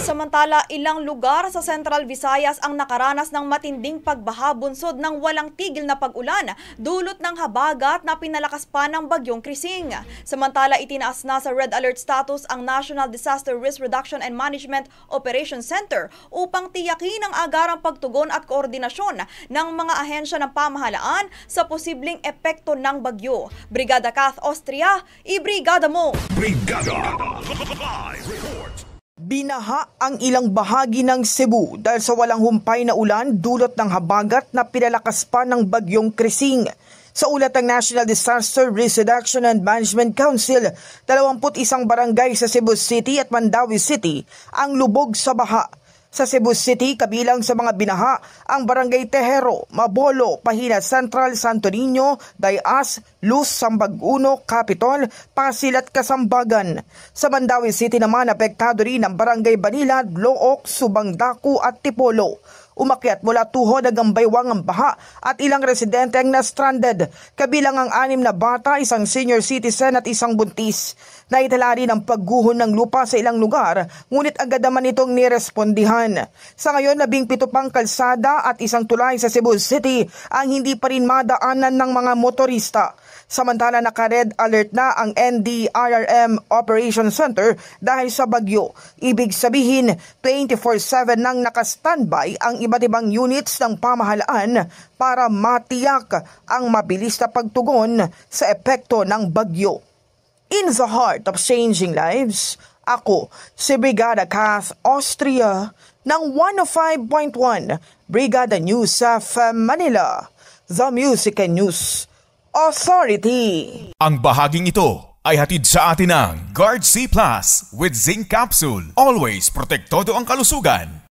Samantala, ilang lugar sa Central Visayas ang nakaranas ng matinding pagbaha bunsod ng walang tigil na pag-ulan, dulot ng habagat na pinalakas pa ng bagyong Krising. Samantala, itinaas na sa red alert status ang National Disaster Risk Reduction and Management Operations Center upang tiyakin ang agarang pagtugon at koordinasyon ng mga ahensya ng pamahalaan sa posibleng epekto ng bagyo. Brigada Kath Austria, ibrigada mo! Brigada! Live report! Binaha ang ilang bahagi ng Cebu dahil sa walang humpay na ulan dulot ng habagat na pinalakas pa ng bagyong Krising. Sa ulat ng National Disaster Risk Reduction and Management Council, 21 barangay sa Cebu City at Mandaue City ang lubog sa baha. Sa Cebu City, kabilang sa mga binaha ang Barangay Tejero, Mabolo, Pahina Central, Santo Niño, Dayas, Luz, Sambag-Uno, Capitol, Pasil at Kasambagan. Sa Mandaue City naman, apektado rin ang Barangay Banilad, Look, Subangdaku at Tipolo. Umakyat mula tuhod hanggang baywang ang baha at ilang residente ang na-stranded, kabilang ang 6 na bata, isang senior citizen at isang buntis. Naitala rin ang pagguhon ng lupa sa ilang lugar, ngunit agad naman itong nirespondihan. Sa ngayon, 17 pang kalsada at isang tulay sa Cebu City ang hindi pa rin madaanan ng mga motorista. Samantala, naka-red alert na ang NDRRM Operation Center dahil sa bagyo. Ibig sabihin, 24/7 nang naka-standby ang iba't ibang units ng pamahalaan para matiyak ang mabilis na pagtugon sa epekto ng bagyo. In the heart of changing lives, ako si Brigada Kath Austria ng 105.1 Brigada News of Manila, The Music and News Authority. Ang bahaging ito ay hatid sa atin ng Guard C Plus with Zinc Capsule. Always protektado ang kalusugan.